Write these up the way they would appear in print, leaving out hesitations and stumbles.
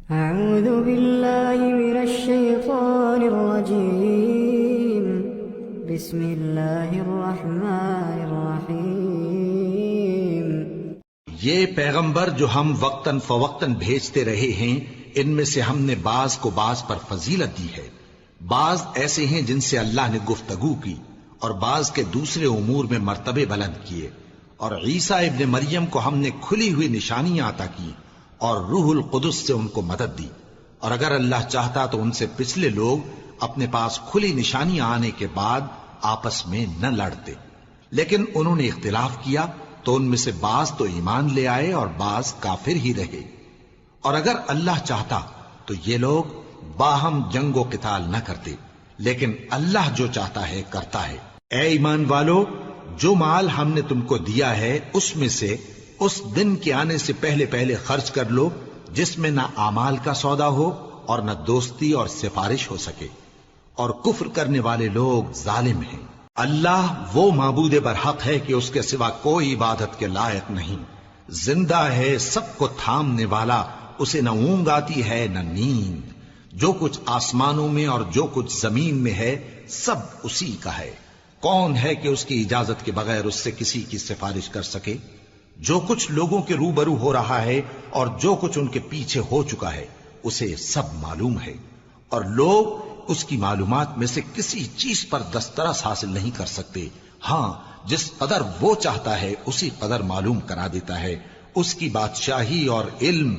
أعوذ بالله من الشيطان الرجيم. بسم الله الرحمن الرحيم. یہ پیغمبر جو ہم وقتاً فوقتاً بھیجتے رہے ہیں، ان میں سے ہم نے بعض کو بعض پر فضیلت دی ہے. بعض ایسے ہیں جن سے اللہ نے گفتگو کی، اور بعض کے دوسرے امور میں مرتبے بلند کیے. اور عیسیٰ ابن مریم کو ہم نے کھلی ہوئی نشانیاں عطا کی اور روح القدس سے ان کو مدد دی. اور اگر اللہ چاہتا تو ان سے پچھلے لوگ اپنے پاس کھلی نشانیاں آنے کے بعد آپس میں نہ لڑتے، لیکن انہوں نے اختلاف کیا تو ان میں سے بعض تو ایمان لے آئے اور بعض کافر ہی رہے. اور اگر اللہ چاہتا تو یہ لوگ باہم جنگ و قتال نہ کرتے، لیکن اللہ جو چاہتا ہے کرتا ہے. اے ایمان والو، جو مال ہم نے تم کو دیا ہے اس میں سے اس دن کے آنے سے پہلے پہلے خرچ کر لو جس میں نہ اعمال کا سودا ہو اور نہ دوستی اور سفارش ہو سکے. اور کفر کرنے والے لوگ ظالم ہیں. اللہ وہ معبود برحق ہے کہ اس کے سوا کوئی عبادت کے لائق نہیں. زندہ ہے، سب کو تھامنے والا، اسے نہ اونگ آتی ہے نہ نیند. جو کچھ آسمانوں میں اور جو کچھ زمین میں ہے سب اسی کا ہے. کون ہے کہ اس کی اجازت کے بغیر اس سے کسی کی سفارش کر سکے؟ جو کچھ لوگوں کے روبرو ہو رہا ہے اور جو کچھ ان کے پیچھے ہو چکا ہے اسے سب معلوم ہے. اور لوگ اس کی معلومات میں سے کسی چیز پر دسترس حاصل نہیں کر سکتے. ہاں، جس قدر وہ چاہتا ہے اسی قدر معلوم کرا دیتا ہے. اس کی بادشاہی اور علم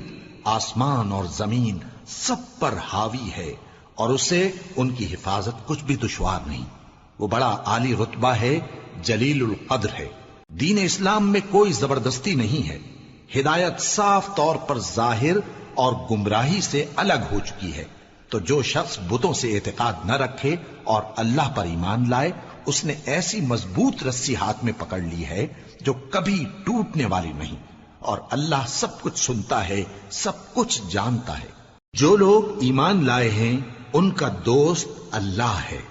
آسمان اور زمین سب پر حاوی ہے، اور اسے ان کی حفاظت کچھ بھی دشوار نہیں. وہ بڑا عالی رتبہ ہے، جلیل القدر ہے. دین اسلام میں کوئی زبردستی نہیں ہے. ہدایت صاف طور پر ظاہر اور گمراہی سے الگ ہو چکی ہے. تو جو شخص بتوں سے اعتقاد نہ رکھے اور اللہ پر ایمان لائے، اس نے ایسی مضبوط رسی ہاتھ میں پکڑ لی ہے جو کبھی ٹوٹنے والی نہیں. اور اللہ سب کچھ سنتا ہے، سب کچھ جانتا ہے. جو لوگ ایمان لائے ہیں ان کا دوست اللہ ہے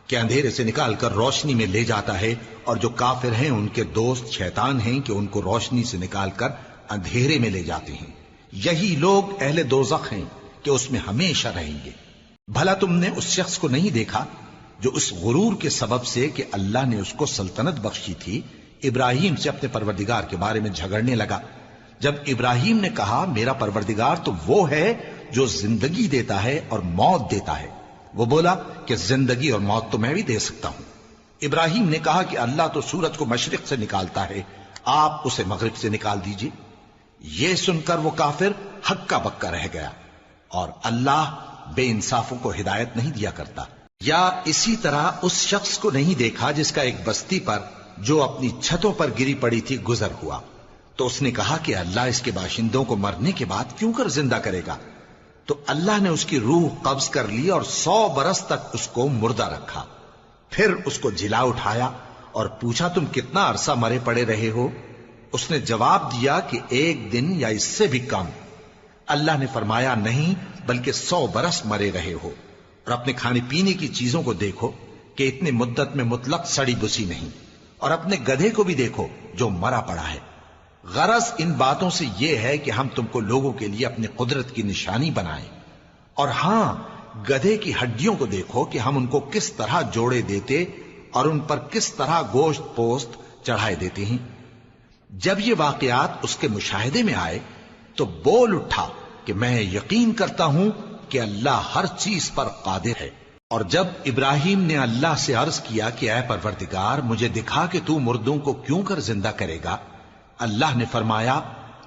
کہ اندھیرے سے نکال کر روشنی میں لے جاتا ہے، اور جو کافر ہیں ان کے دوست شیطان ہیں کہ ان کو روشنی سے نکال کر اندھیرے میں لے جاتے ہیں. یہی لوگ اہل دوزخ ہیں کہ اس میں ہمیشہ رہیں گے. بھلا تم نے اس شخص کو نہیں دیکھا جو اس غرور کے سبب سے کہ اللہ نے اس کو سلطنت بخشی تھی ابراہیم سے اپنے پروردگار کے بارے میں جھگڑنے لگا؟ جب ابراہیم نے کہا میرا پروردگار تو وہ ہے جو زندگی دیتا ہے اور موت دیتا ہے، وہ بولا کہ زندگی اور موت تو میں بھی دے سکتا ہوں. ابراہیم نے کہا کہ اللہ تو سورج کو مشرق سے نکالتا ہے، آپ اسے مغرب سے نکال دیجئے. یہ سن کر وہ کافر ہکا بکا رہ گیا. اور اللہ بے انصافوں کو ہدایت نہیں دیا کرتا. یا اسی طرح اس شخص کو نہیں دیکھا جس کا ایک بستی پر جو اپنی چھتوں پر گری پڑی تھی گزر ہوا، تو اس نے کہا کہ اللہ اس کے باشندوں کو مرنے کے بعد کیوں کر زندہ کرے گا؟ تو اللہ نے اس کی روح قبض کر لی اور 100 برس تک اس کو مردہ رکھا. پھر اس کو جلا اٹھایا اور پوچھا تم کتنا عرصہ مرے پڑے رہے ہو؟ اس نے جواب دیا کہ 1 دن یا اس سے بھی کم. اللہ نے فرمایا نہیں، بلکہ 100 برس مرے رہے ہو. اور اپنے کھانے پینے کی چیزوں کو دیکھو کہ اتنی مدت میں مطلق سڑی بسی نہیں، اور اپنے گدھے کو بھی دیکھو جو مرا پڑا ہے. غرض ان باتوں سے یہ ہے کہ ہم تم کو لوگوں کے لیے اپنی قدرت کی نشانی بنائیں. اور ہاں، گدھے کی ہڈیوں کو دیکھو کہ ہم ان کو کس طرح جوڑے دیتے اور ان پر کس طرح گوشت پوست چڑھائے دیتے ہیں. جب یہ واقعات اس کے مشاہدے میں آئے تو بول اٹھا کہ میں یقین کرتا ہوں کہ اللہ ہر چیز پر قادر ہے. اور جب ابراہیم نے اللہ سے عرض کیا کہ اے پروردگار مجھے دکھا کہ تو مردوں کو کیوں کر زندہ کرے گا، اللہ نے فرمایا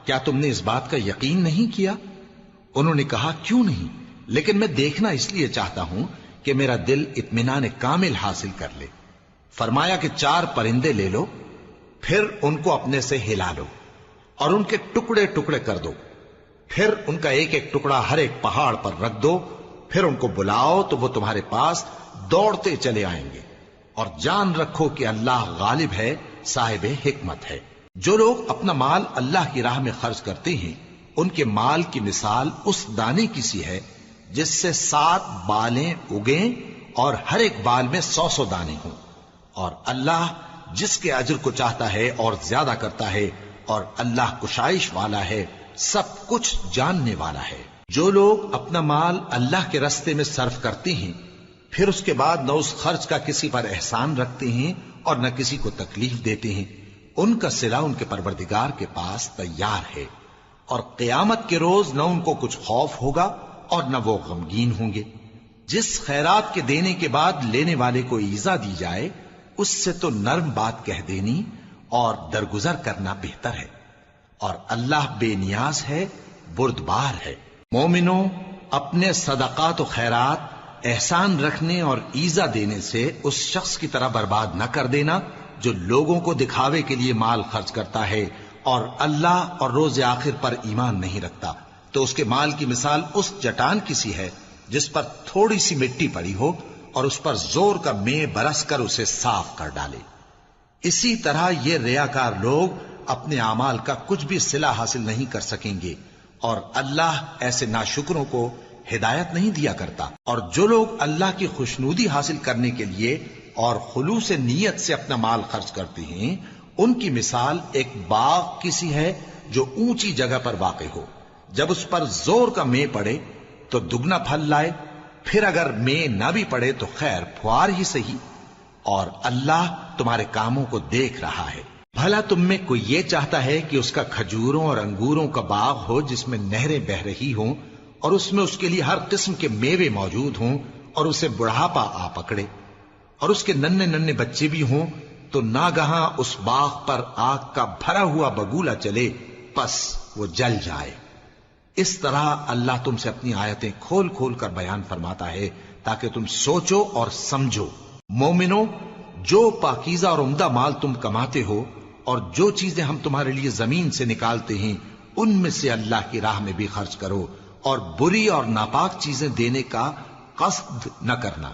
کیا تم نے اس بات کا یقین نہیں کیا؟ انہوں نے کہا کیوں نہیں، لیکن میں دیکھنا اس لیے چاہتا ہوں کہ میرا دل اطمینان کامل حاصل کر لے. فرمایا کہ 4 پرندے لے لو، پھر ان کو اپنے سے ہلا لو اور ان کے ٹکڑے ٹکڑے کر دو. پھر ان کا ایک ایک ٹکڑا ہر ایک پہاڑ پر رکھ دو. پھر ان کو بلاؤ تو وہ تمہارے پاس دوڑتے چلے آئیں گے. اور جان رکھو کہ اللہ غالب ہے، صاحب حکمت ہے. جو لوگ اپنا مال اللہ کی راہ میں خرچ کرتے ہیں ان کے مال کی مثال اس دانے کی سی ہے جس سے 7 بالیں اگیں اور ہر ایک بال میں 100 دانے ہوں. اور اللہ جس کے اجر کو چاہتا ہے اور زیادہ کرتا ہے، اور اللہ کشائش والا ہے، سب کچھ جاننے والا ہے. جو لوگ اپنا مال اللہ کے راستے میں صرف کرتے ہیں پھر اس کے بعد نہ اس خرچ کا کسی پر احسان رکھتے ہیں اور نہ کسی کو تکلیف دیتے ہیں، ان کا صلہ ان کے پروردگار کے پاس تیار ہے، اور قیامت کے روز نہ ان کو کچھ خوف ہوگا اور نہ وہ غمگین ہوں گے۔ جس خیرات کے دینے کے بعد لینے والے کو ایذا دی جائے اس سے تو نرم بات کہہ دینی اور درگزر کرنا بہتر ہے، اور اللہ بے نیاز ہے، بردبار ہے۔ مومنوں، اپنے صدقات و خیرات احسان رکھنے اور ایذا دینے سے اس شخص کی طرح برباد نہ کر دینا جو لوگوں کو دکھاوے کے لیے مال خرچ کرتا ہے اور اللہ اور روز آخر پر ایمان نہیں رکھتا، تو اس کے مال کی مثال اس چٹان کی سی ہے جس پر تھوڑی سی مٹی پڑی ہو اور اس پر زور کا مے برس کر اسے صاف کر ڈالے۔ اسی طرح یہ ریاکار لوگ اپنے اعمال کا کچھ بھی صلہ حاصل نہیں کر سکیں گے، اور اللہ ایسے ناشکروں کو ہدایت نہیں دیا کرتا۔ اور جو لوگ اللہ کی خوشنودی حاصل کرنے کے لیے اور خلوص نیت سے اپنا مال خرچ کرتے ہیں، ان کی مثال ایک باغ کی سی ہے جو اونچی جگہ پر واقع ہو، جب اس پر زور کا مے پڑے تو دگنا پھل لائے، پھر اگر مے نہ بھی پڑے تو خیر پھوار ہی صحیح، اور اللہ تمہارے کاموں کو دیکھ رہا ہے۔ بھلا تم میں کوئی یہ چاہتا ہے کہ اس کا کھجوروں اور انگوروں کا باغ ہو جس میں نہریں بہ رہی ہوں اور اس میں اس کے لیے ہر قسم کے میوے موجود ہوں، اور اسے بڑھاپا آ پکڑے اور اس کے ننھے ننھے بچے بھی ہوں، تو ناگہاں اس باغ پر آگ کا بھرا ہوا بگولا چلے، پس وہ جل جائے۔ اس طرح اللہ تم سے اپنی آیتیں کھول کھول کر بیان فرماتا ہے تاکہ تم سوچو اور سمجھو۔ مومنو، جو پاکیزہ اور عمدہ مال تم کماتے ہو اور جو چیزیں ہم تمہارے لیے زمین سے نکالتے ہیں ان میں سے اللہ کی راہ میں بھی خرچ کرو، اور بری اور ناپاک چیزیں دینے کا قصد نہ کرنا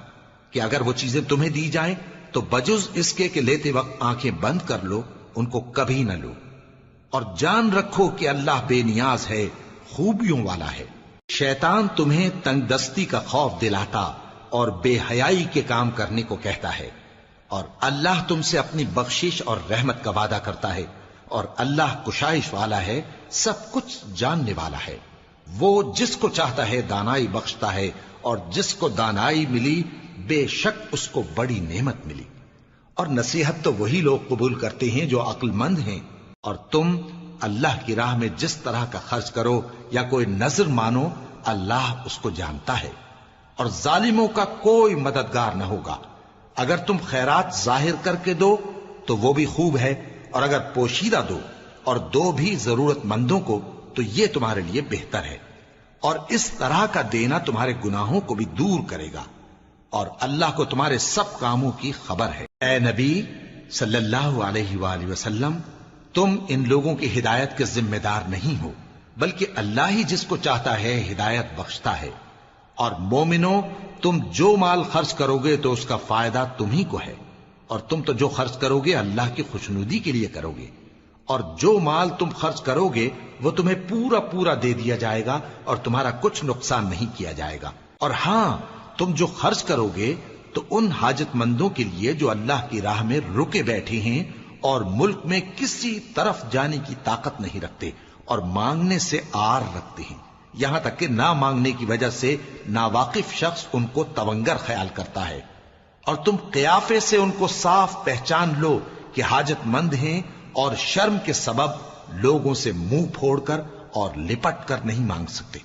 کہ اگر وہ چیزیں تمہیں دی جائیں تو بجز اس کے کہ لیتے وقت آنکھیں بند کر لو، ان کو کبھی نہ لو، اور جان رکھو کہ اللہ بے نیاز ہے، خوبیوں والا ہے۔ شیطان تمہیں تنگ دستی کا خوف دلاتا اور بے حیائی کے کام کرنے کو کہتا ہے، اور اللہ تم سے اپنی بخشش اور رحمت کا وعدہ کرتا ہے، اور اللہ کشائش والا ہے، سب کچھ جاننے والا ہے۔ وہ جس کو چاہتا ہے دانائی بخشتا ہے، اور جس کو دانائی ملی بے شک اس کو بڑی نعمت ملی۔ اور نصیحت تو وہی لوگ قبول کرتے ہیں جو عقل مند ہیں، اور تم اللہ کی راہ میں جس طرح کا خرچ کرو یا کوئی نظر مانو، اللہ اس کو جانتا ہے، اور ظالموں کا کوئی مددگار نہ ہوگا۔ اگر تم خیرات ظاہر کر کے دو تو وہ بھی خوب ہے، اور اگر پوشیدہ دو اور دو بھی ضرورت مندوں کو تو یہ تمہارے لیے بہتر ہے، اور اس طرح کا دینا تمہارے گناہوں کو بھی دور کرے گا، اور اللہ کو تمہارے سب کاموں کی خبر ہے۔ اے نبی صلی اللہ علیہ وآلہ وسلم، تم ان لوگوں کی ہدایت کے ذمہ دار نہیں ہو، بلکہ اللہ ہی جس کو چاہتا ہے ہدایت بخشتا ہے۔ اور مومنوں، تم جو مال خرچ کرو گے تو اس کا فائدہ تمہیں کو ہے، اور تم تو جو خرچ کرو گے اللہ کی خوشنودی کے لیے کرو گے، اور جو مال تم خرچ کرو گے وہ تمہیں پورا پورا دے دیا جائے گا اور تمہارا کچھ نقصان نہیں کیا جائے گا۔ اور ہاں، تم جو خرچ کرو گے تو ان حاجت مندوں کے لیے جو اللہ کی راہ میں رکے بیٹھے ہیں اور ملک میں کسی طرف جانے کی طاقت نہیں رکھتے اور مانگنے سے آر رکھتے ہیں، یہاں تک کہ نہ مانگنے کی وجہ سے ناواقف شخص ان کو تونگر خیال کرتا ہے، اور تم قیافے سے ان کو صاف پہچان لو کہ حاجت مند ہیں، اور شرم کے سبب لوگوں سے منہ پھوڑ کر اور لپٹ کر نہیں مانگ سکتے۔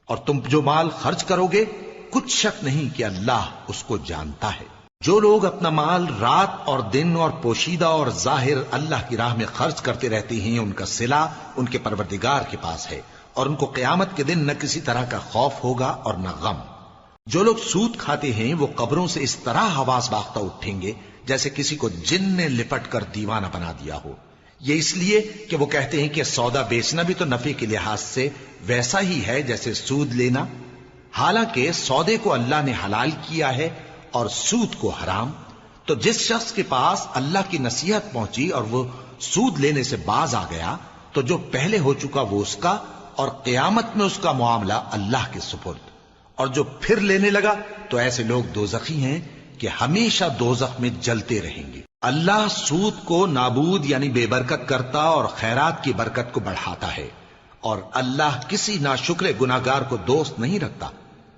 اور تم جو مال خرچ کرو گے کچھ شک نہیں کہ اللہ اس کو جانتا ہے۔ جو لوگ اپنا مال رات اور دن اور پوشیدہ اور ظاہر اللہ کی راہ میں خرچ کرتے رہتے ہیں، ان کا صلہ ان کے پروردگار کے پاس ہے، اور ان کو قیامت کے دن نہ کسی طرح کا خوف ہوگا اور نہ غم۔ جو لوگ سود کھاتے ہیں وہ قبروں سے اس طرح حواس باختہ اٹھیں گے جیسے کسی کو جن نے لپٹ کر دیوانہ بنا دیا ہو، یہ اس لیے کہ وہ کہتے ہیں کہ سودا بیچنا بھی تو نفع کے لحاظ سے ویسا ہی ہے جیسے سود لینا، حالانکہ سودے کو اللہ نے حلال کیا ہے اور سود کو حرام۔ تو جس شخص کے پاس اللہ کی نصیحت پہنچی اور وہ سود لینے سے باز آ گیا تو جو پہلے ہو چکا وہ اس کا، اور قیامت میں اس کا معاملہ اللہ کے سپرد۔ اور جو پھر لینے لگا تو ایسے لوگ دوزخی ہیں کہ ہمیشہ دوزخ میں جلتے رہیں گے۔ اللہ سود کو نابود یعنی بے برکت کرتا اور خیرات کی برکت کو بڑھاتا ہے، اور اللہ کسی ناشکر گناہگار کو دوست نہیں رکھتا۔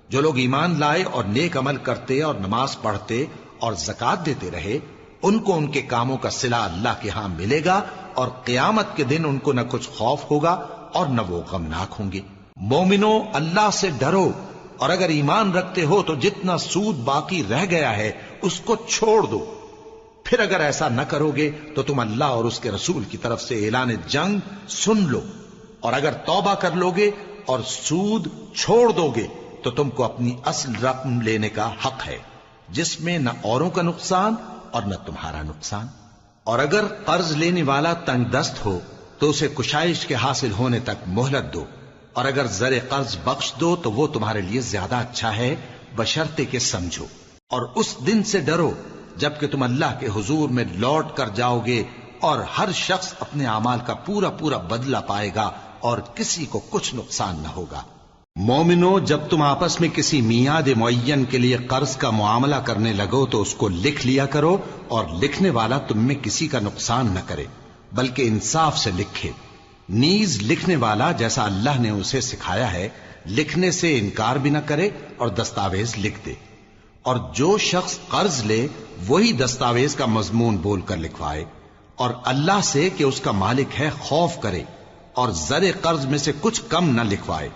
جو لوگ ایمان لائے اور نیک عمل کرتے اور نماز پڑھتے اور زکات دیتے رہے، ان کو ان کے کاموں کا صلہ اللہ کے ہاں ملے گا، اور قیامت کے دن ان کو نہ کچھ خوف ہوگا اور نہ وہ غمناک ہوں گے۔ مومنو، اللہ سے ڈرو، اور اگر ایمان رکھتے ہو تو جتنا سود باقی رہ گیا ہے اس کو چھوڑ دو۔ پھر اگر ایسا نہ کرو گے تو تم اللہ اور اس کے رسول کی طرف سے اعلان جنگ سن لو، اور اگر توبہ کر لو گے اور سود چھوڑ دو گے تو تم کو اپنی اصل رقم لینے کا حق ہے، جس میں نہ اوروں کا نقصان اور نہ تمہارا نقصان۔ اور اگر قرض لینے والا تنگ دست ہو تو اسے کشائش کے حاصل ہونے تک مہلت دو، اور اگر زر قرض بخش دو تو وہ تمہارے لیے زیادہ اچھا ہے، بشرطے کہ سمجھو۔ اور اس دن سے ڈرو جبکہ تم اللہ کے حضور میں لوٹ کر جاؤ گے، اور ہر شخص اپنے اعمال کا پورا پورا بدلہ پائے گا، اور کسی کو کچھ نقصان نہ ہوگا۔ مومنو، جب تم آپس میں کسی میعاد معین کے لیے قرض کا معاملہ کرنے لگو تو اس کو لکھ لیا کرو، اور لکھنے والا تم میں کسی کا نقصان نہ کرے بلکہ انصاف سے لکھے۔ نیز لکھنے والا جیسا اللہ نے اسے سکھایا ہے لکھنے سے انکار بھی نہ کرے اور دستاویز لکھ دے۔ اور جو شخص قرض لے وہی دستاویز کا مضمون بول کر لکھوائے، اور اللہ سے کہ اس کا مالک ہے خوف کرے، اور زر قرض میں سے کچھ کم نہ لکھوائے۔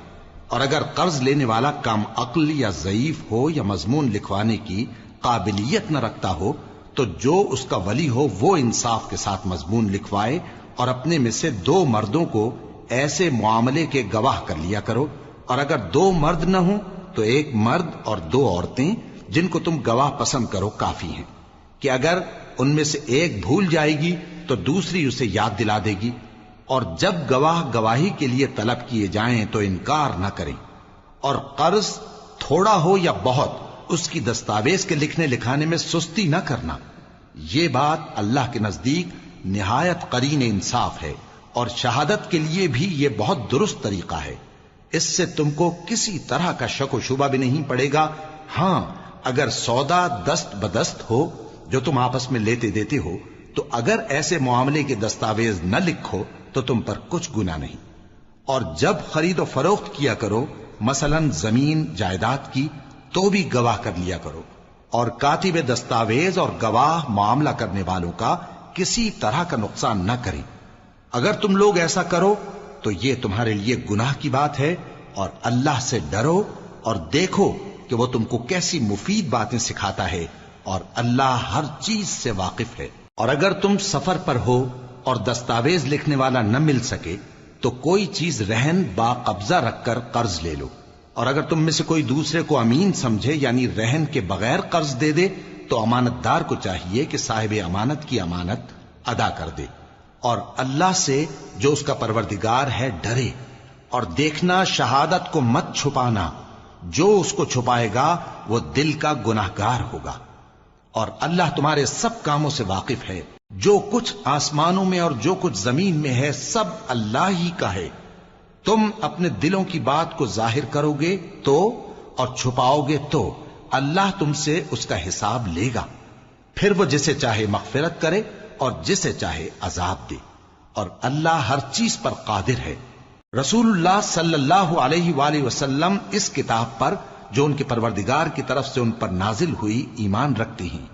اور اگر قرض لینے والا کم عقل یا ضعیف ہو یا مضمون لکھوانے کی قابلیت نہ رکھتا ہو تو جو اس کا ولی ہو وہ انصاف کے ساتھ مضمون لکھوائے، اور اپنے میں سے 2 مردوں کو ایسے معاملے کے گواہ کر لیا کرو، اور اگر 2 مرد نہ ہوں تو 1 مرد اور 2 عورتیں جن کو تم گواہ پسند کرو کافی ہیں، کہ اگر ان میں سے ایک بھول جائے گی تو دوسری اسے یاد دلا دے گی۔ اور جب گواہ گواہی کے لیے طلب کیے جائیں تو انکار نہ کریں۔ اور قرض تھوڑا ہو یا بہت اس کی دستاویز کے لکھنے لکھانے میں سستی نہ کرنا، یہ بات اللہ کے نزدیک نہایت قرین انصاف ہے، اور شہادت کے لیے بھی یہ بہت درست طریقہ ہے۔ اس سے تم کو کسی طرح کا شک و شبہ بھی نہیں پڑے گا۔ ہاں، اگر سودا دست بدست ہو جو تم آپس میں لیتے دیتے ہو تو اگر ایسے معاملے کے دستاویز نہ لکھو تو تم پر کچھ گناہ نہیں۔ اور جب خرید و فروخت کیا کرو، مثلا زمین جائیداد کی، تو بھی گواہ کر لیا کرو، اور کاتب دستاویز اور گواہ معاملہ کرنے والوں کا کسی طرح کا نقصان نہ کریں۔ اگر تم لوگ ایسا کرو تو یہ تمہارے لیے گناہ کی بات ہے، اور اللہ سے ڈرو اور دیکھو کہ وہ تم کو کیسی مفید باتیں سکھاتا ہے، اور اللہ ہر چیز سے واقف ہے۔ اور اگر تم سفر پر ہو اور دستاویز لکھنے والا نہ مل سکے تو کوئی چیز رہن با قبضہ رکھ کر قرض لے لو، اور اگر تم میں سے کوئی دوسرے کو امین سمجھے یعنی رہن کے بغیر قرض دے دے تو امانت دار کو چاہیے کہ صاحب امانت کی امانت ادا کر دے، اور اللہ سے جو اس کا پروردگار ہے ڈرے، اور دیکھنا شہادت کو مت چھپانا، جو اس کو چھپائے گا وہ دل کا گناہگار ہوگا۔ اور اللہ تمہارے سب کاموں سے واقف ہے، جو کچھ آسمانوں میں اور جو کچھ زمین میں ہے سب اللہ ہی کا ہے۔ تم اپنے دلوں کی بات کو ظاہر کرو گے تو اور چھپاؤ گے تو اللہ تم سے اس کا حساب لے گا، پھر وہ جسے چاہے مغفرت کرے اور جسے چاہے عذاب دے، اور اللہ ہر چیز پر قادر ہے۔ رسول اللہ صلی اللہ علیہ وآلہ وسلم اس کتاب پر جو ان کے پروردگار کی طرف سے ان پر نازل ہوئی ایمان رکھتے ہیں،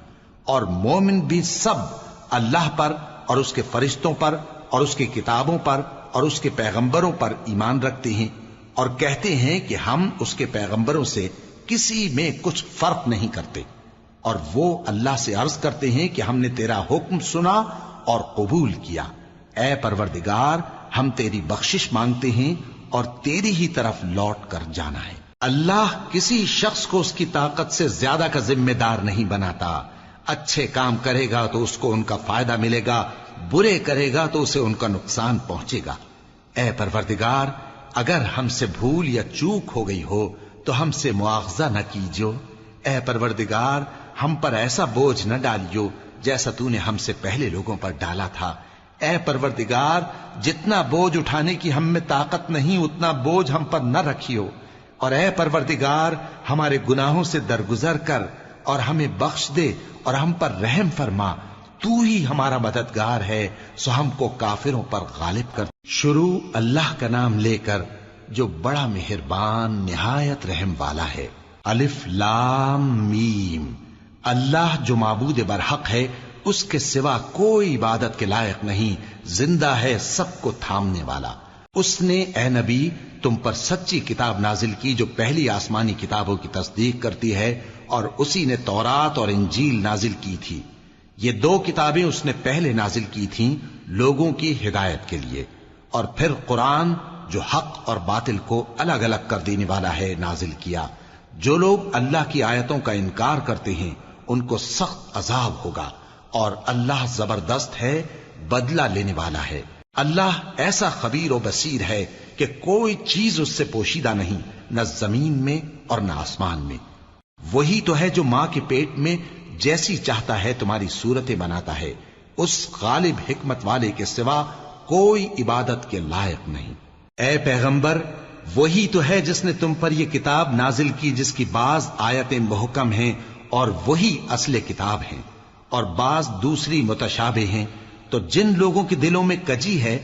اور مومن بھی سب اللہ پر اور اس کے فرشتوں پر اور اس کی کتابوں پر اور اس کے پیغمبروں پر ایمان رکھتے ہیں، اور کہتے ہیں کہ ہم اس کے پیغمبروں سے کسی میں کچھ فرق نہیں کرتے، اور وہ اللہ سے عرض کرتے ہیں کہ ہم نے تیرا حکم سنا اور قبول کیا۔ اے پروردگار، ہم تیری بخشش مانگتے ہیں اور تیری ہی طرف لوٹ کر جانا ہے۔ اللہ کسی شخص کو اس کی طاقت سے زیادہ کا ذمہ دار نہیں بناتا۔ اچھے کام کرے گا تو اس کو ان کا فائدہ ملے گا، برے کرے گا تو اسے ان کا نقصان پہنچے گا۔ اے پروردگار، اگر ہم سے بھول یا چوک ہو گئی ہو تو ہم سے مواخذہ نہ کیجو۔ اے پروردگار، ہم پر ایسا بوجھ نہ ڈالیو جیسا تو نے ہم سے پہلے لوگوں پر ڈالا تھا۔ اے پروردگار، جتنا بوجھ اٹھانے کی ہم میں طاقت نہیں اتنا بوجھ ہم پر نہ رکھیو، اور اے پروردگار، ہمارے گناہوں سے درگزر کر اور ہمیں بخش دے اور ہم پر رحم فرما، تو ہی ہمارا مددگار ہے، سو ہم کو کافروں پر غالب کر۔ شروع اللہ کا نام لے کر جو بڑا مہربان نہایت رحم والا ہے۔ الف لام میم، اللہ جو معبود برحق ہے، اس کے سوا کوئی عبادت کے لائق نہیں، زندہ ہے، سب کو تھامنے والا۔ اس نے اے نبی تم پر سچی کتاب نازل کی جو پہلی آسمانی کتابوں کی تصدیق کرتی ہے، اور اسی نے تورات اور انجیل نازل کی تھی۔ یہ دو کتابیں اس نے پہلے نازل کی تھیں لوگوں کی ہدایت کے لیے، اور پھر قرآن جو حق اور باطل کو الگ الگ کر دینے والا ہے نازل کیا۔ جو لوگ اللہ کی آیتوں کا انکار کرتے ہیں ان کو سخت عذاب ہوگا، اور اللہ زبردست ہے، بدلہ لینے والا ہے۔ اللہ ایسا خبیر و بصیر ہے کہ کوئی چیز اس سے پوشیدہ نہیں، نہ زمین میں اور نہ آسمان میں۔ وہی تو ہے جو ماں کے پیٹ میں جیسی چاہتا ہے تمہاری صورتیں بناتا ہے، اس غالب حکمت والے کے سوا کوئی عبادت کے لائق نہیں۔ اے پیغمبر، وہی تو ہے جس نے تم پر یہ کتاب نازل کی جس کی بعض آیتیں محکم ہیں اور وہی اصل کتاب ہیں، اور بعض دوسری متشابہ ہیں۔ تو جن لوگوں کے دلوں میں کجی ہے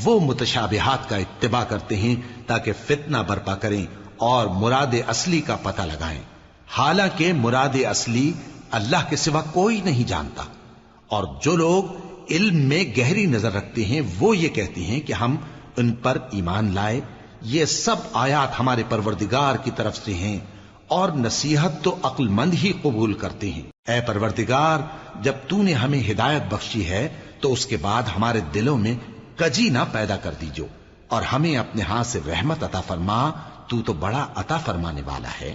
وہ متشابہات کا اتباع کرتے ہیں تاکہ فتنہ برپا کریں اور مراد اصلی کا پتہ لگائیں، حالانکہ مراد اصلی اللہ کے سوا کوئی نہیں جانتا۔ اور جو لوگ علم میں گہری نظر رکھتے ہیں وہ یہ کہتے ہیں کہ ہم ان پر ایمان لائے، یہ سب آیات ہمارے پروردگار کی طرف سے ہیں، اور نصیحت تو عقل مند ہی قبول کرتے ہیں۔ اے پروردگار، جب تو نے ہمیں ہدایت بخشی ہے تو اس کے بعد ہمارے دلوں میں کجی نہ پیدا کر دیجو، اور ہمیں اپنے ہاتھ سے رحمت عطا فرما، تو بڑا عطا فرمانے والا ہے۔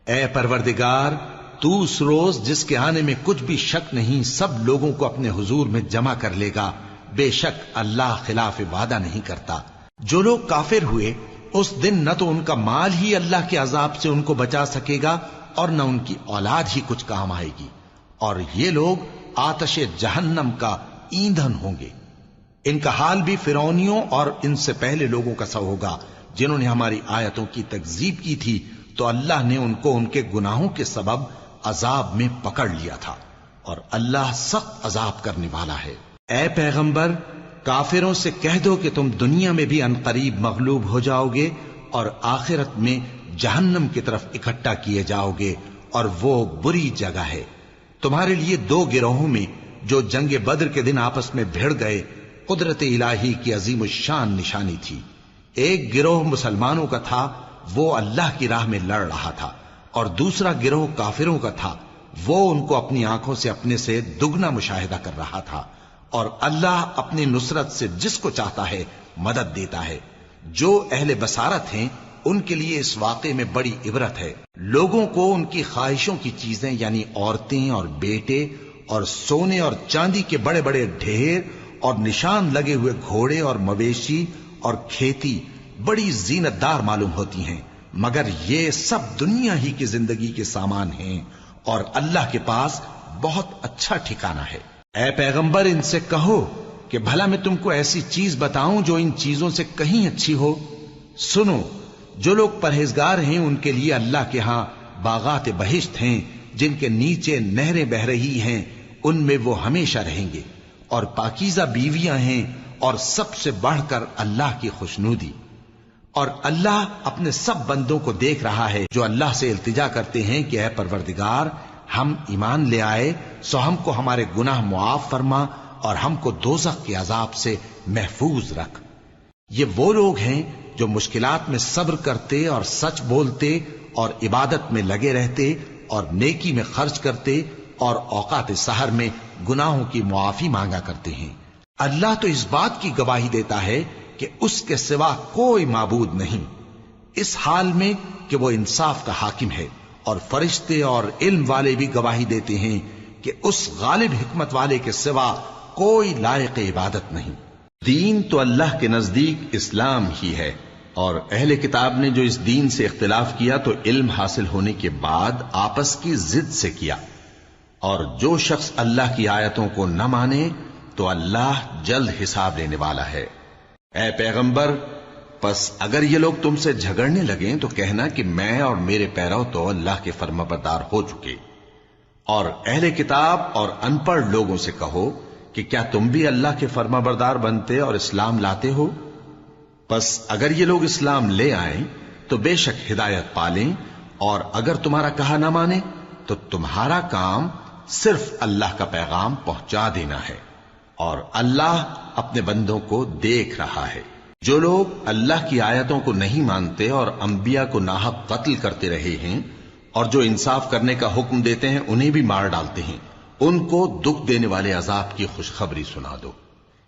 اے پروردگار، تو اس روز جس کے آنے میں کچھ بھی شک نہیں سب لوگوں کو اپنے حضور میں جمع کر لے گا، بے شک اللہ خلاف وعدہ نہیں کرتا۔ جو لوگ کافر ہوئے اس دن نہ تو ان کا مال ہی اللہ کے عذاب سے ان کو بچا سکے گا اور نہ ان کی اولاد ہی کچھ کام آئے گی، اور یہ لوگ آتش جہنم کا ایندھن ہوں گے۔ ان کا حال بھی فرعونیوں اور ان سے پہلے لوگوں کا سا ہوگا جنہوں نے ہماری آیتوں کی تکذیب کی تھی، تو اللہ نے ان کو ان کے گناہوں کے سبب عذاب میں پکڑ لیا تھا، اور اللہ سخت عذاب کرنے والا ہے۔ اے پیغمبر، کافروں سے کہہ دو کہ تم دنیا میں بھی عنقریب مغلوب ہو جاؤ گے اور آخرت میں جہنم کی طرف اکٹھا کیے جاؤ گے، اور وہ بری جگہ ہے۔ تمہارے لیے دو گروہوں میں جو جنگ بدر کے دن آپس میں بھڑ گئے قدرت الہی کی عظیم الشان نشانی تھی۔ ایک گروہ مسلمانوں کا تھا، وہ اللہ کی راہ میں لڑ رہا تھا، اور دوسرا گروہ کافروں کا تھا، وہ ان کو اپنی آنکھوں سے اپنے سے دگنا مشاہدہ کر رہا تھا۔ اور اللہ اپنی نصرت سے جس کو چاہتا ہے مدد دیتا ہے۔ جو اہل بصارت ہیں ان کے لیے اس واقعے میں بڑی عبرت ہے۔ لوگوں کو ان کی خواہشوں کی چیزیں یعنی عورتیں اور بیٹے اور سونے اور چاندی کے بڑے بڑے ڈھیر اور نشان لگے ہوئے گھوڑے اور مویشی اور کھیتی بڑی زینت دار معلوم ہوتی ہیں، مگر یہ سب دنیا ہی کی زندگی کے سامان ہیں، اور اللہ کے پاس بہت اچھا ٹھکانہ ہے۔ اے پیغمبر، ان سے کہو کہ بھلا میں تم کو ایسی چیز بتاؤں جو ان چیزوں سے کہیں اچھی ہو؟ سنو، جو لوگ پرہیزگار ہیں ان کے لیے اللہ کے ہاں باغات بہشت ہیں جن کے نیچے نہریں بہ رہی ہیں، ان میں وہ ہمیشہ رہیں گے، اور پاکیزہ بیویاں ہیں، اور سب سے بڑھ کر اللہ کی خوشنودی۔ اور اللہ اپنے سب بندوں کو دیکھ رہا ہے جو اللہ سے التجا کرتے ہیں کہ اے پروردگار، ہم ایمان لے آئے سو ہم کو ہمارے گناہ معاف فرما اور ہم کو دوزخ کے عذاب سے محفوظ رکھ۔ یہ وہ لوگ ہیں جو مشکلات میں صبر کرتے اور سچ بولتے اور عبادت میں لگے رہتے اور نیکی میں خرچ کرتے اور اوقات سحر میں گناہوں کی معافی مانگا کرتے ہیں۔ اللہ تو اس بات کی گواہی دیتا ہے کہ اس کے سوا کوئی معبود نہیں، اس حال میں کہ وہ انصاف کا حاکم ہے، اور فرشتے اور علم والے بھی گواہی دیتے ہیں کہ اس غالب حکمت والے کے سوا کوئی لائق عبادت نہیں۔ دین تو اللہ کے نزدیک اسلام ہی ہے، اور اہل کتاب نے جو اس دین سے اختلاف کیا تو علم حاصل ہونے کے بعد آپس کی ضد سے کیا، اور جو شخص اللہ کی آیتوں کو نہ مانے تو اللہ جلد حساب لینے والا ہے۔ اے پیغمبر، پس اگر یہ لوگ تم سے جھگڑنے لگیں تو کہنا کہ میں اور میرے پیرو تو اللہ کے فرمانبردار ہو چکے، اور اہل کتاب اور ان پڑھ لوگوں سے کہو کہ کیا تم بھی اللہ کے فرما بردار بنتے اور اسلام لاتے ہو؟ پس اگر یہ لوگ اسلام لے آئیں تو بے شک ہدایت پالیں، اور اگر تمہارا کہا نہ مانے تو تمہارا کام صرف اللہ کا پیغام پہنچا دینا ہے، اور اللہ اپنے بندوں کو دیکھ رہا ہے۔ جو لوگ اللہ کی آیتوں کو نہیں مانتے اور انبیاء کو ناحق قتل کرتے رہے ہیں اور جو انصاف کرنے کا حکم دیتے ہیں انہیں بھی مار ڈالتے ہیں، ان کو دکھ دینے والے عذاب کی خوشخبری سنا دو۔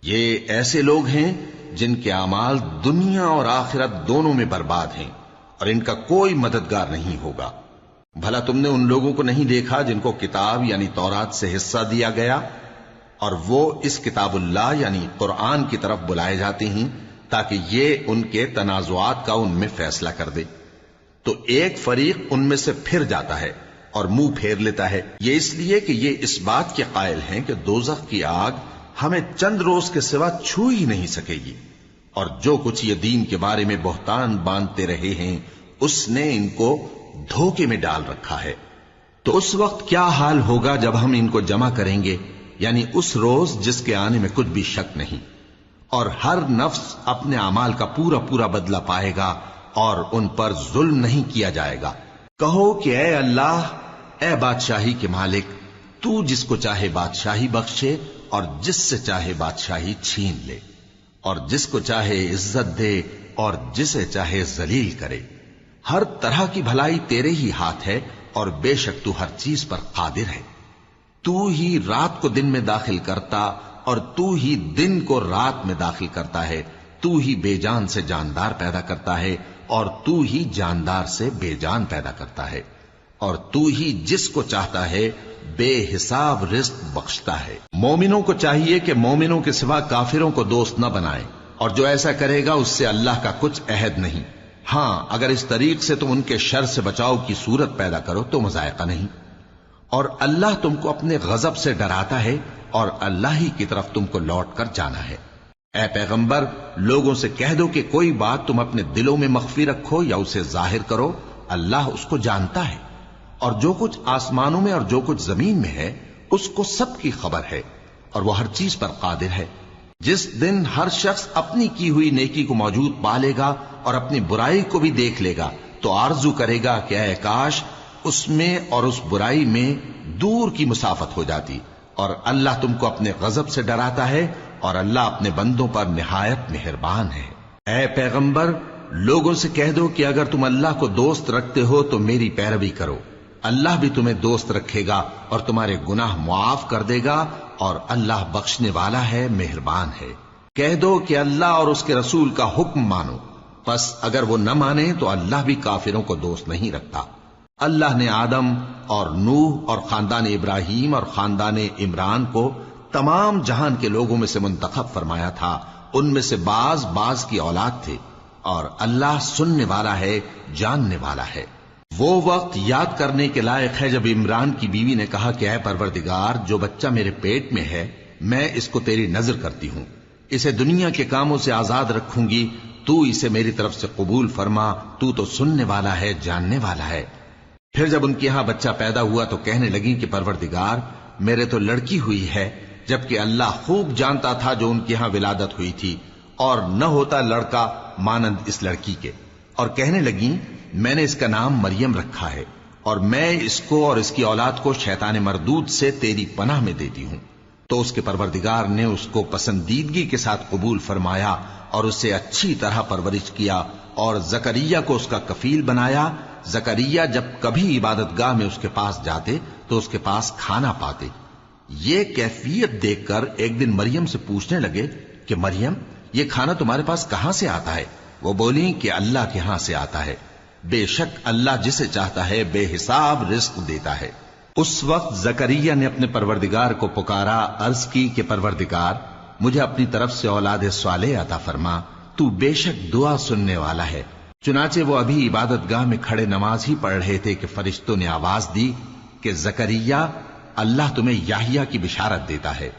یہ ایسے لوگ ہیں جن کے اعمال دنیا اور آخرت دونوں میں برباد ہیں، اور ان کا کوئی مددگار نہیں ہوگا۔ بھلا تم نے ان لوگوں کو نہیں دیکھا جن کو کتاب یعنی تورات سے حصہ دیا گیا، اور وہ اس کتاب اللہ یعنی قرآن کی طرف بلائے جاتے ہیں تاکہ یہ ان کے تنازعات کا ان میں فیصلہ کر دے؟ تو ایک فریق ان میں سے پھر جاتا ہے اور منہ پھیر لیتا ہے، یہ اس لیے کہ یہ اس بات کے قائل ہیں کہ دوزخ کی آگ ہمیں چند روز کے سوا چھو ہی نہیں سکے گی، اور جو کچھ یہ دین کے بارے میں بہتان باندھتے رہے ہیں اس نے ان کو دھوکے میں ڈال رکھا ہے۔ تو اس وقت کیا حال ہوگا جب ہم ان کو جمع کریں گے، یعنی اس روز جس کے آنے میں کچھ بھی شک نہیں، اور ہر نفس اپنے اعمال کا پورا پورا بدلہ پائے گا اور ان پر ظلم نہیں کیا جائے گا۔ کہو کہ اے اللہ، اے بادشاہی کے مالک، تو جس کو چاہے بادشاہی بخشے اور جس سے چاہے بادشاہی چھین لے، اور جس کو چاہے عزت دے اور جسے چاہے ذلیل کرے۔ ہر طرح کی بھلائی تیرے ہی ہاتھ ہے، اور بے شک تو ہر چیز پر قادر ہے۔ تو ہی رات کو دن میں داخل کرتا اور تو ہی دن کو رات میں داخل کرتا ہے، تو ہی بے جان سے جاندار پیدا کرتا ہے اور تو ہی جاندار سے بے جان پیدا کرتا ہے، اور تو ہی جس کو چاہتا ہے بے حساب رزق بخشتا ہے۔ مومنوں کو چاہیے کہ مومنوں کے سوا کافروں کو دوست نہ بنائیں، اور جو ایسا کرے گا اس سے اللہ کا کچھ عہد نہیں۔ ہاں، اگر اس طریق سے تم ان کے شر سے بچاؤ کی صورت پیدا کرو تو مذائقہ نہیں، اور اللہ تم کو اپنے غضب سے ڈراتا ہے، اور اللہ ہی کی طرف تم کو لوٹ کر جانا ہے۔ اے پیغمبر، لوگوں سے کہہ دو کہ کوئی بات تم اپنے دلوں میں مخفی رکھو یا اسے ظاہر کرو، اللہ اس کو جانتا ہے، اور جو کچھ آسمانوں میں اور جو کچھ زمین میں ہے اس کو سب کی خبر ہے، اور وہ ہر چیز پر قادر ہے۔ جس دن ہر شخص اپنی کی ہوئی نیکی کو موجود پا لے گا اور اپنی برائی کو بھی دیکھ لے گا تو آرزو کرے گا کہ اے کاش اس میں اور اس برائی میں دور کی مسافت ہو جاتی، اور اللہ تم کو اپنے غضب سے ڈراتا ہے، اور اللہ اپنے بندوں پر نہایت مہربان ہے۔ اے پیغمبر، لوگوں سے کہہ دو کہ اگر تم اللہ کو دوست رکھتے ہو تو میری پیروی کرو، اللہ بھی تمہیں دوست رکھے گا اور تمہارے گناہ معاف کر دے گا، اور اللہ بخشنے والا ہے، مہربان ہے۔ کہہ دو کہ اللہ اور اس کے رسول کا حکم مانو، پس اگر وہ نہ مانے تو اللہ بھی کافروں کو دوست نہیں رکھتا۔ اللہ نے آدم اور نوح اور خاندان ابراہیم اور خاندان عمران کو تمام جہان کے لوگوں میں سے منتخب فرمایا تھا، ان میں سے بعض بعض کی اولاد تھے، اور اللہ سننے والا ہے، جاننے والا ہے۔ وہ وقت یاد کرنے کے لائق ہے جب عمران کی بیوی نے کہا کہ اے پروردگار، جو بچہ میرے پیٹ میں ہے میں اس کو تیری نذر کرتی ہوں، اسے دنیا کے کاموں سے آزاد رکھوں گی، تو اسے میری طرف سے قبول فرما، تو تو سننے والا ہے، جاننے والا ہے۔ پھر جب ان کے ہاں بچہ پیدا ہوا تو کہنے لگی کہ پروردگار، میرے تو لڑکی ہوئی ہے، جبکہ اللہ خوب جانتا تھا جو ان کے ہاں ولادت ہوئی تھی، اور نہ ہوتا لڑکا مانند اس لڑکی کے۔ اور کہنے لگیں میں نے اس کا نام مریم رکھا ہے، اور میں اس کو اور اس کی اولاد کو شیطان مردود سے تیری پناہ میں دیتی ہوں۔ تو اس کے پروردگار نے اس کو پسندیدگی کے ساتھ قبول فرمایا اور اسے اچھی طرح پرورش کیا، اور زکریا کو اس کا کفیل بنایا۔ زکریا جب کبھی عبادت گاہ میں اس کے پاس جاتے تو اس کے پاس کھانا پاتے۔ یہ کیفیت دیکھ کر ایک دن مریم سے پوچھنے لگے کہ مریم، یہ کھانا تمہارے پاس کہاں سے آتا ہے؟ وہ بولی کہ اللہ کے ہاں سے آتا ہے، بے شک اللہ جسے چاہتا ہے بے حساب رزق دیتا ہے۔ اس وقت زکریا نے اپنے پروردگار کو پکارا، عرض کی کہ پروردگار، مجھے اپنی طرف سے اولاد صالح عطا فرما، تو بے شک دعا سننے والا ہے۔ چنانچہ وہ ابھی عبادت گاہ میں کھڑے نماز ہی پڑھ رہے تھے کہ فرشتوں نے آواز دی کہ زکریا، اللہ تمہیں یحییٰ کی بشارت دیتا ہے،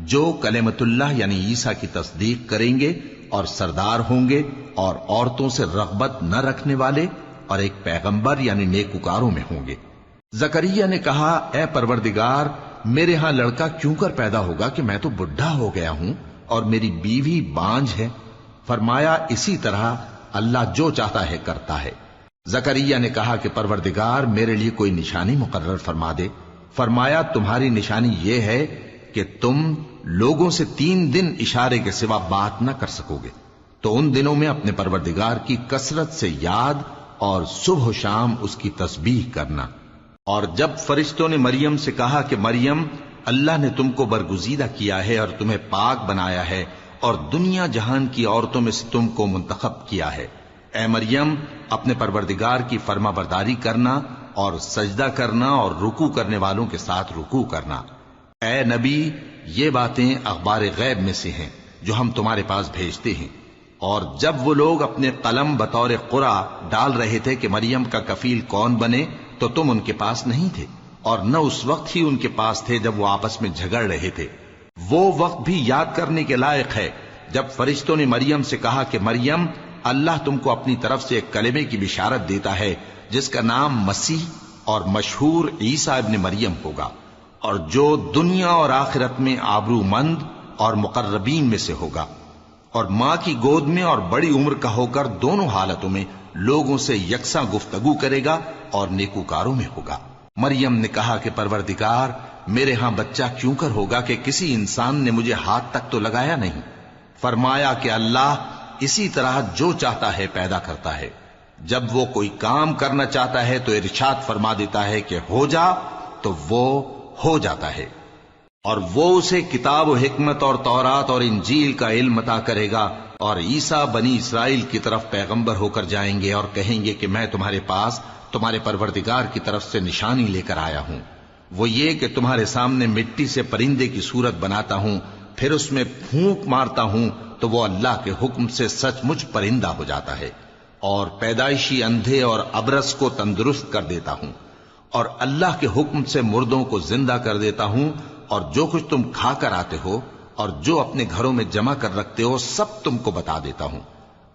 جو کلمۃ اللہ یعنی عیسیٰ کی تصدیق کریں گے اور سردار ہوں گے، اور عورتوں سے رغبت نہ رکھنے والے، اور ایک پیغمبر یعنی نیکوکاروں میں ہوں گے۔ زکریا نے کہا اے پروردگار میرے ہاں لڑکا کیوں کر پیدا ہوگا کہ میں تو بڈھا ہو گیا ہوں اور میری بیوی بانجھ ہے۔ فرمایا اسی طرح اللہ جو چاہتا ہے کرتا ہے۔ زکریا نے کہا کہ پروردگار میرے لیے کوئی نشانی مقرر فرما دے۔ فرمایا تمہاری نشانی یہ ہے کہ تم لوگوں سے 3 دن اشارے کے سوا بات نہ کر سکو گے، تو ان دنوں میں اپنے پروردگار کی کثرت سے یاد اور صبح و شام اس کی تسبیح کرنا۔ اور جب فرشتوں نے مریم سے کہا کہ مریم اللہ نے تم کو برگزیدہ کیا ہے اور تمہیں پاک بنایا ہے اور دنیا جہان کی عورتوں میں سے تم کو منتخب کیا ہے، اے مریم اپنے پروردگار کی فرما برداری کرنا اور سجدہ کرنا اور رکوع کرنے والوں کے ساتھ رکوع کرنا۔ اے نبی یہ باتیں اخبار غیب میں سے ہیں جو ہم تمہارے پاس بھیجتے ہیں۔ اور جب وہ لوگ اپنے قلم بطور قرعہ ڈال رہے تھے کہ مریم کا کفیل کون بنے تو تم ان کے پاس نہیں تھے، اور نہ اس وقت ہی ان کے پاس تھے جب وہ آپس میں جھگڑ رہے تھے۔ وہ وقت بھی یاد کرنے کے لائق ہے جب فرشتوں نے مریم سے کہا کہ مریم اللہ تم کو اپنی طرف سے ایک کلمے کی بشارت دیتا ہے جس کا نام مسیح اور مشہور عیسیٰ ابن مریم ہوگا، اور جو دنیا اور آخرت میں آبرو مند اور مقربین میں سے ہوگا، اور ماں کی گود میں اور بڑی عمر کا ہو کر دونوں حالتوں میں لوگوں سے یکساں گفتگو کرے گا اور نیکوکاروں میں ہوگا۔ مریم نے کہا کہ پروردگار میرے ہاں بچہ کیوں کر ہوگا کہ کسی انسان نے مجھے ہاتھ تک تو لگایا نہیں۔ فرمایا کہ اللہ اسی طرح جو چاہتا ہے پیدا کرتا ہے، جب وہ کوئی کام کرنا چاہتا ہے تو ارشاد فرما دیتا ہے کہ ہو جا تو وہ ہو جاتا ہے۔ اور وہ اسے کتاب و حکمت اور تورات اور انجیل کا علم عطا کرے گا، اور عیسیٰ بنی اسرائیل کی طرف پیغمبر ہو کر جائیں گے اور کہیں گے کہ میں تمہارے پاس تمہارے پروردگار کی طرف سے نشانی لے کر آیا ہوں، وہ یہ کہ تمہارے سامنے مٹی سے پرندے کی صورت بناتا ہوں، پھر اس میں پھونک مارتا ہوں تو وہ اللہ کے حکم سے سچ مچ پرندہ ہو جاتا ہے، اور پیدائشی اندھے اور ابرص کو تندرست کر دیتا ہوں، اور اللہ کے حکم سے مردوں کو زندہ کر دیتا ہوں، اور جو کچھ تم کھا کر آتے ہو اور جو اپنے گھروں میں جمع کر رکھتے ہو سب تم کو بتا دیتا ہوں۔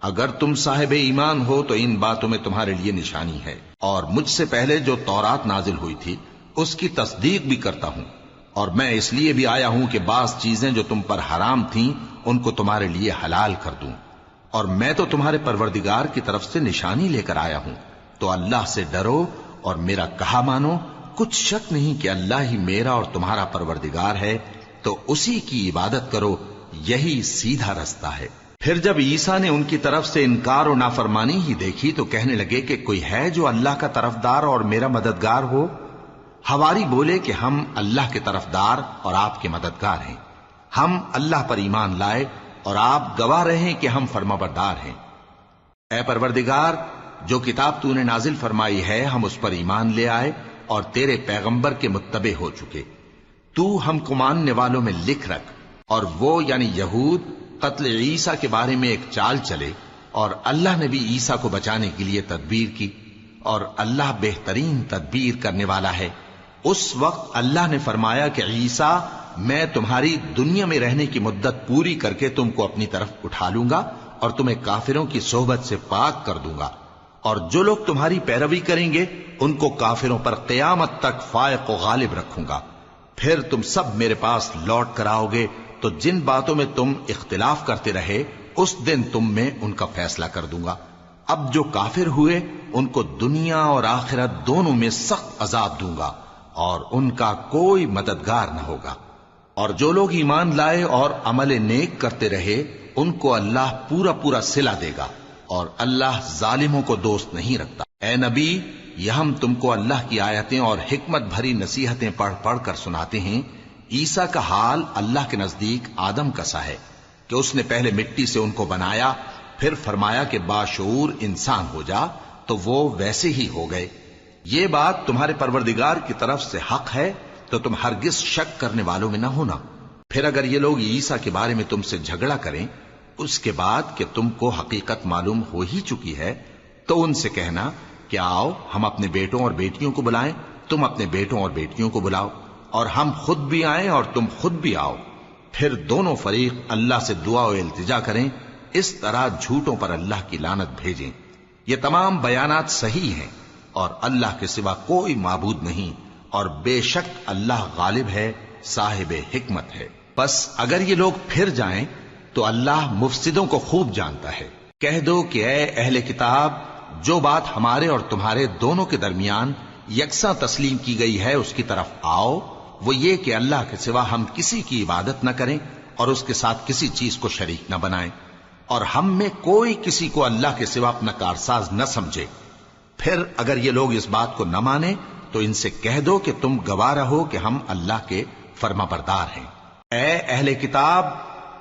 اگر تم صاحب ایمان ہو تو ان باتوں میں تمہارے لیے نشانی ہے، اور مجھ سے پہلے جو تورات نازل ہوئی تھی اس کی تصدیق بھی کرتا ہوں، اور میں اس لیے بھی آیا ہوں کہ بعض چیزیں جو تم پر حرام تھیں ان کو تمہارے لیے حلال کر دوں، اور میں تو تمہارے پروردگار کی طرف سے نشانی لے کر آیا ہوں، تو اللہ سے ڈرو اور میرا کہا مانو۔ کچھ شک نہیں کہ اللہ ہی میرا اور تمہارا پروردگار ہے، تو اسی کی عبادت کرو، یہی سیدھا رستہ ہے۔ پھر جب عیسیٰ نے ان کی طرف سے انکار و نافرمانی ہی دیکھی تو کہنے لگے کہ کوئی ہے جو اللہ کا طرفدار اور میرا مددگار ہو؟ حواری بولے کہ ہم اللہ کے طرفدار اور آپ کے مددگار ہیں، ہم اللہ پر ایمان لائے اور آپ گواہ رہیں کہ ہم فرما بردار ہیں۔ اے پروردگار جو کتاب تو نے نازل فرمائی ہے ہم اس پر ایمان لے آئے اور تیرے پیغمبر کے متبع ہو چکے، تو ہم کو ماننے والوں میں لکھ رکھ۔ اور وہ یعنی یہود قتل عیسیٰ کے بارے میں ایک چال چلے، اور اللہ نے بھی عیسیٰ کو بچانے کے لیے تدبیر کی، اور اللہ بہترین تدبیر کرنے والا ہے۔ اس وقت اللہ نے فرمایا کہ عیسیٰ میں تمہاری دنیا میں رہنے کی مدت پوری کر کے تم کو اپنی طرف اٹھا لوں گا اور تمہیں کافروں کی صحبت سے پاک کر دوں گا، اور جو لوگ تمہاری پیروی کریں گے ان کو کافروں پر قیامت تک فائق و غالب رکھوں گا۔ پھر تم سب میرے پاس لوٹ کر آؤ گے تو جن باتوں میں تم اختلاف کرتے رہے اس دن تم میں ان کا فیصلہ کر دوں گا۔ اب جو کافر ہوئے ان کو دنیا اور آخرت دونوں میں سخت عذاب دوں گا، اور ان کا کوئی مددگار نہ ہوگا۔ اور جو لوگ ایمان لائے اور عمل نیک کرتے رہے ان کو اللہ پورا پورا صلہ دے گا، اور اللہ ظالموں کو دوست نہیں رکھتا۔ اے نبی یہ ہم تم کو اللہ کی آیتیں اور حکمت بھری نصیحتیں پڑھ پڑھ کر سناتے ہیں۔ عیسیٰ کا حال اللہ کے نزدیک آدم کا سا ہے کہ اس نے پہلے مٹی سے ان کو بنایا، پھر فرمایا کہ باشعور انسان ہو جا، تو وہ ویسے ہی ہو گئے۔ یہ بات تمہارے پروردگار کی طرف سے حق ہے تو تم ہرگز شک کرنے والوں میں نہ ہونا۔ پھر اگر یہ لوگ عیسیٰ کے بارے میں تم سے جھگڑا کریں اس کے بعد کہ تم کو حقیقت معلوم ہو ہی چکی ہے، تو ان سے کہنا کہ آؤ ہم اپنے بیٹوں اور بیٹیوں کو بلائیں، تم اپنے بیٹوں اور بیٹیوں کو بلاؤ، اور ہم خود بھی آئیں اور تم خود بھی آؤ، پھر دونوں فریق اللہ سے دعا و التجا کریں، اس طرح جھوٹوں پر اللہ کی لعنت بھیجیں۔ یہ تمام بیانات صحیح ہیں، اور اللہ کے سوا کوئی معبود نہیں، اور بے شک اللہ غالب ہے، صاحب حکمت ہے۔ بس اگر یہ لوگ پھر جائیں تو اللہ مفسدوں کو خوب جانتا ہے۔ کہہ دو کہ اے اہل کتاب، جو بات ہمارے اور تمہارے دونوں کے درمیان یکساں تسلیم کی گئی ہے اس کی طرف آؤ، وہ یہ کہ اللہ کے سوا ہم کسی کی عبادت نہ کریں اور اس کے ساتھ کسی چیز کو شریک نہ بنائیں، اور ہم میں کوئی کسی کو اللہ کے سوا اپنا کارساز نہ سمجھے۔ پھر اگر یہ لوگ اس بات کو نہ مانیں تو ان سے کہہ دو کہ تم گواہ رہو کہ ہم اللہ کے فرما بردار ہیں۔ اے اہل کتاب،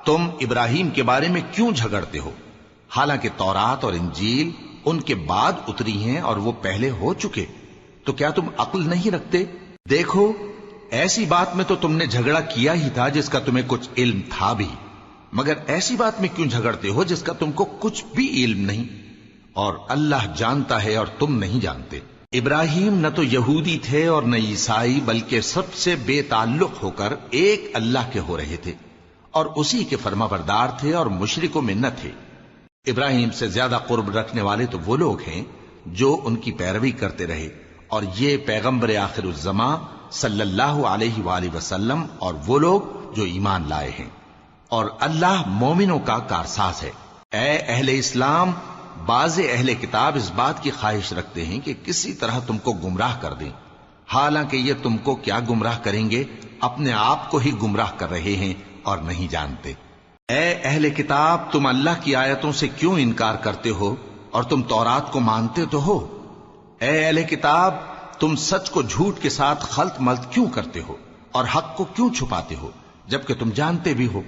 تم ابراہیم کے بارے میں کیوں جھگڑتے ہو؟ حالانکہ تورات اور انجیل ان کے بعد اتری ہیں اور وہ پہلے ہو چکے، تو کیا تم عقل نہیں رکھتے؟ دیکھو، ایسی بات میں تو تم نے جھگڑا کیا ہی تھا جس کا تمہیں کچھ علم تھا بھی، مگر ایسی بات میں کیوں جھگڑتے ہو جس کا تم کو کچھ بھی علم نہیں؟ اور اللہ جانتا ہے اور تم نہیں جانتے۔ ابراہیم نہ تو یہودی تھے اور نہ عیسائی، بلکہ سب سے بے تعلق ہو کر ایک اللہ کے ہو رہے تھے اور اسی کے فرما بردار تھے اور مشرکوں میں نہ تھے۔ ابراہیم سے زیادہ قرب رکھنے والے تو وہ لوگ ہیں جو ان کی پیروی کرتے رہے، اور یہ پیغمبر آخر الزماں صلی اللہ علیہ وآلہ وسلم اور وہ لوگ جو ایمان لائے ہیں، اور اللہ مومنوں کا کارساز ہے۔ اے اہل اسلام، بعض اہل کتاب اس بات کی خواہش رکھتے ہیں کہ کسی طرح تم کو گمراہ کر دیں، حالانکہ یہ تم کو کیا گمراہ کریں گے، اپنے آپ کو ہی گمراہ کر رہے ہیں اور نہیں جانتے۔ اے اہل کتاب، تم اللہ کی آیتوں سے کیوں انکار کرتے ہو اور تم تورات کو مانتے تو ہو؟ اے اہل کتاب، تم سچ کو جھوٹ کے ساتھ خلط ملط کیوں کرتے ہو اور حق کو کیوں چھپاتے ہو جبکہ تم جانتے بھی ہو؟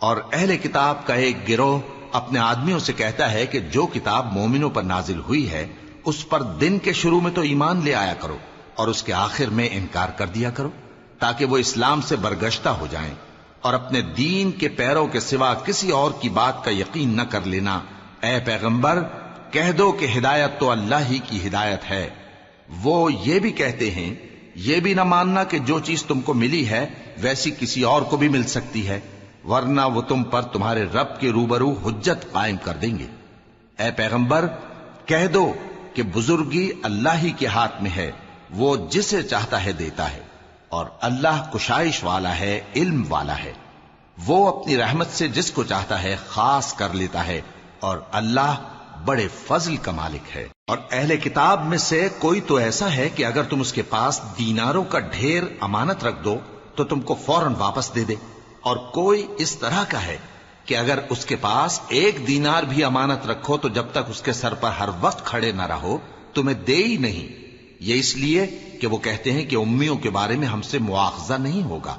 اور اہل کتاب کا ایک گروہ اپنے آدمیوں سے کہتا ہے کہ جو کتاب مومنوں پر نازل ہوئی ہے اس پر دن کے شروع میں تو ایمان لے آیا کرو اور اس کے آخر میں انکار کر دیا کرو، تاکہ وہ اسلام سے برگشتہ ہو جائیں، اور اپنے دین کے پیروں کے سوا کسی اور کی بات کا یقین نہ کر لینا۔ اے پیغمبر، کہہ دو کہ ہدایت تو اللہ ہی کی ہدایت ہے۔ وہ یہ بھی کہتے ہیں، یہ بھی نہ ماننا کہ جو چیز تم کو ملی ہے ویسی کسی اور کو بھی مل سکتی ہے، ورنہ وہ تم پر تمہارے رب کے روبرو حجت قائم کر دیں گے۔ اے پیغمبر، کہہ دو کہ بزرگی اللہ ہی کے ہاتھ میں ہے، وہ جسے چاہتا ہے دیتا ہے، اور اللہ کشائش والا ہے، علم والا ہے، وہ اپنی رحمت سے جس کو چاہتا ہے خاص کر لیتا ہے، اور اللہ بڑے فضل کا مالک ہے۔ اور اہل کتاب میں سے کوئی تو ایسا ہے کہ اگر تم اس کے پاس دیناروں کا ڈھیر امانت رکھ دو تو تم کو فوراً واپس دے دے، اور کوئی اس طرح کا ہے کہ اگر اس کے پاس 1 دینار بھی امانت رکھو تو جب تک اس کے سر پر ہر وقت کھڑے نہ رہو تمہیں دے ہی نہیں، یہ اس لیے کہ وہ کہتے ہیں کہ امیوں کے بارے میں ہم سے مواخذہ نہیں ہوگا۔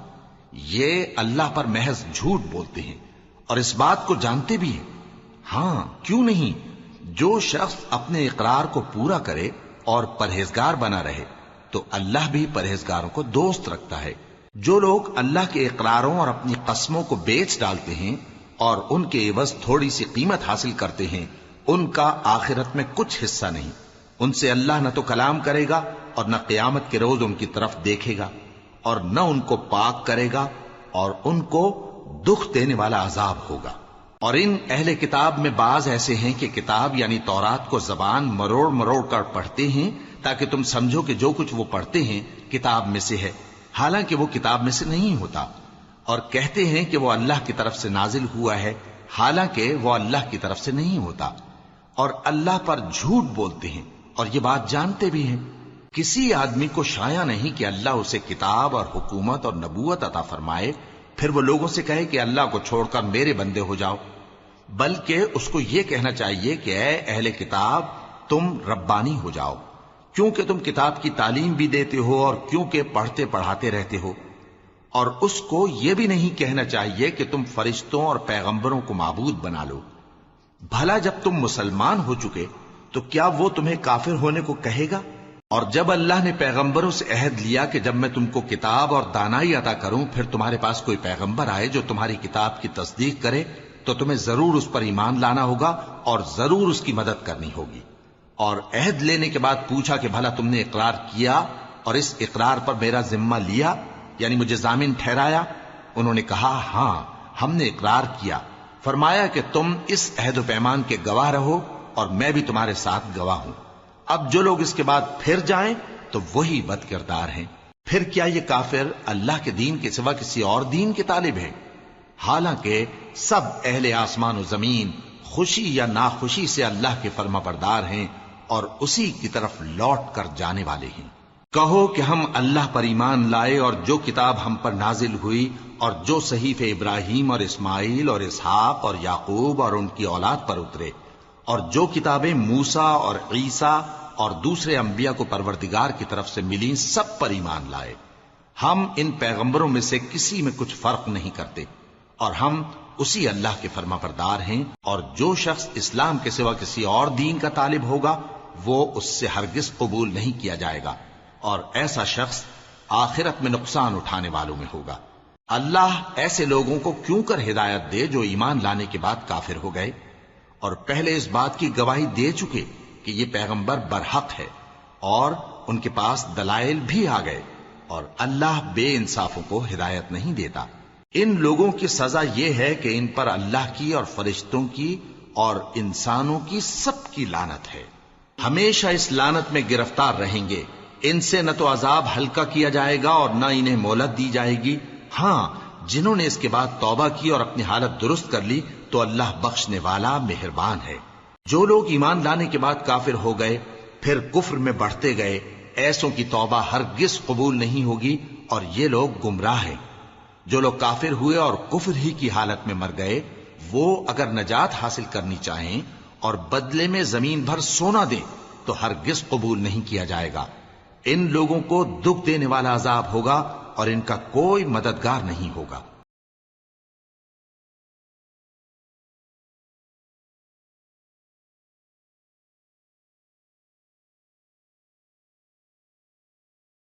یہ اللہ پر محض جھوٹ بولتے ہیں اور اس بات کو جانتے بھی ہیں۔ ہاں، کیوں نہیں، جو شخص اپنے اقرار کو پورا کرے اور پرہیزگار بنا رہے تو اللہ بھی پرہیزگاروں کو دوست رکھتا ہے۔ جو لوگ اللہ کے اقراروں اور اپنی قسموں کو بیچ ڈالتے ہیں اور ان کے عوض تھوڑی سی قیمت حاصل کرتے ہیں، ان کا آخرت میں کچھ حصہ نہیں۔ ان سے اللہ نہ تو کلام کرے گا اور نہ قیامت کے روز ان کی طرف دیکھے گا، اور نہ ان کو پاک کرے گا، اور ان کو دکھ دینے والا عذاب ہوگا۔ اور ان اہل کتاب میں بعض ایسے ہیں کہ کتاب یعنی تورات کو زبان مروڑ مروڑ کر پڑھتے ہیں تاکہ تم سمجھو کہ جو کچھ وہ پڑھتے ہیں کتاب میں سے ہے، حالانکہ وہ کتاب میں سے نہیں ہوتا، اور کہتے ہیں کہ وہ اللہ کی طرف سے نازل ہوا ہے، حالانکہ وہ اللہ کی طرف سے نہیں ہوتا، اور اللہ پر جھوٹ بولتے ہیں اور یہ بات جانتے بھی ہیں۔ کسی آدمی کو شایع نہیں کہ اللہ اسے کتاب اور حکومت اور نبوت عطا فرمائے پھر وہ لوگوں سے کہے کہ اللہ کو چھوڑ کر میرے بندے ہو جاؤ، بلکہ اس کو یہ کہنا چاہیے کہ اے اہل کتاب، تم ربانی ہو جاؤ، کیونکہ تم کتاب کی تعلیم بھی دیتے ہو اور کیونکہ پڑھتے پڑھاتے رہتے ہو۔ اور اس کو یہ بھی نہیں کہنا چاہیے کہ تم فرشتوں اور پیغمبروں کو معبود بنا لو۔ بھلا جب تم مسلمان ہو چکے تو کیا وہ تمہیں کافر ہونے کو کہے گا؟ اور جب اللہ نے پیغمبروں سے عہد لیا کہ جب میں تم کو کتاب اور دانائی عطا کروں پھر تمہارے پاس کوئی پیغمبر آئے جو تمہاری کتاب کی تصدیق کرے تو تمہیں ضرور اس پر ایمان لانا ہوگا اور ضرور اس کی مدد کرنی ہوگی۔ اور عہد لینے کے بعد پوچھا کہ بھلا تم نے اقرار کیا اور اس اقرار پر میرا ذمہ لیا، یعنی مجھے ضامن ٹھہرایا؟ انہوں نے کہا ہاں، ہم نے اقرار کیا۔ فرمایا کہ تم اس عہد و پیمان کے گواہ رہو اور میں بھی تمہارے ساتھ گواہ ہوں۔ اب جو لوگ اس کے بعد پھر جائیں تو وہی بد کردار ہیں۔ پھر کیا یہ کافر اللہ کے دین کے سوا کسی اور دین کے طالب ہیں؟ حالانکہ سب اہل آسمان و زمین خوشی یا ناخوشی سے اللہ کے فرما بردار ہیں اور اسی کی طرف لوٹ کر جانے والے ہیں۔ کہو کہ ہم اللہ پر ایمان لائے اور جو کتاب ہم پر نازل ہوئی اور جو صحیفے ابراہیم اور اسماعیل اور اسحاق اور یعقوب اور ان کی اولاد پر اترے اور جو کتابیں موسیٰ اور عیسیٰ اور دوسرے انبیاء کو پروردگار کی طرف سے ملیں سب پر ایمان لائے۔ ہم ان پیغمبروں میں سے کسی میں کچھ فرق نہیں کرتے اور ہم اسی اللہ کے فرما بردار ہیں، اور جو شخص اسلام کے سوا کسی اور دین کا طالب ہوگا وہ اس سے ہرگز قبول نہیں کیا جائے گا، اور ایسا شخص آخرت میں نقصان اٹھانے والوں میں ہوگا۔ اللہ ایسے لوگوں کو کیوں کر ہدایت دے جو ایمان لانے کے بعد کافر ہو گئے اور پہلے اس بات کی گواہی دے چکے کہ یہ پیغمبر برحق ہے اور ان کے پاس دلائل بھی آ گئے، اور اللہ بے انصافوں کو ہدایت نہیں دیتا۔ ان لوگوں کی سزا یہ ہے کہ ان پر اللہ کی اور فرشتوں کی اور انسانوں کی سب کی لعنت ہے، ہمیشہ اس لعنت میں گرفتار رہیں گے۔ ان سے نہ تو عذاب ہلکا کیا جائے گا اور نہ انہیں مہلت دی جائے گی۔ ہاں، جنہوں نے اس کے بعد توبہ کی اور اپنی حالت درست کر لی تو اللہ بخشنے والا مہربان ہے۔ جو لوگ ایمان لانے کے بعد کافر ہو گئے پھر کفر میں بڑھتے گئے، ایسوں کی توبہ ہرگز قبول نہیں ہوگی اور یہ لوگ گمراہ ہیں۔ جو لوگ کافر ہوئے اور کفر ہی کی حالت میں مر گئے، وہ اگر نجات حاصل کرنی چاہیں اور بدلے میں زمین بھر سونا دیں تو ہرگز قبول نہیں کیا جائے گا۔ ان لوگوں کو دکھ دینے والا عذاب ہوگا اور ان کا کوئی مددگار نہیں ہوگا۔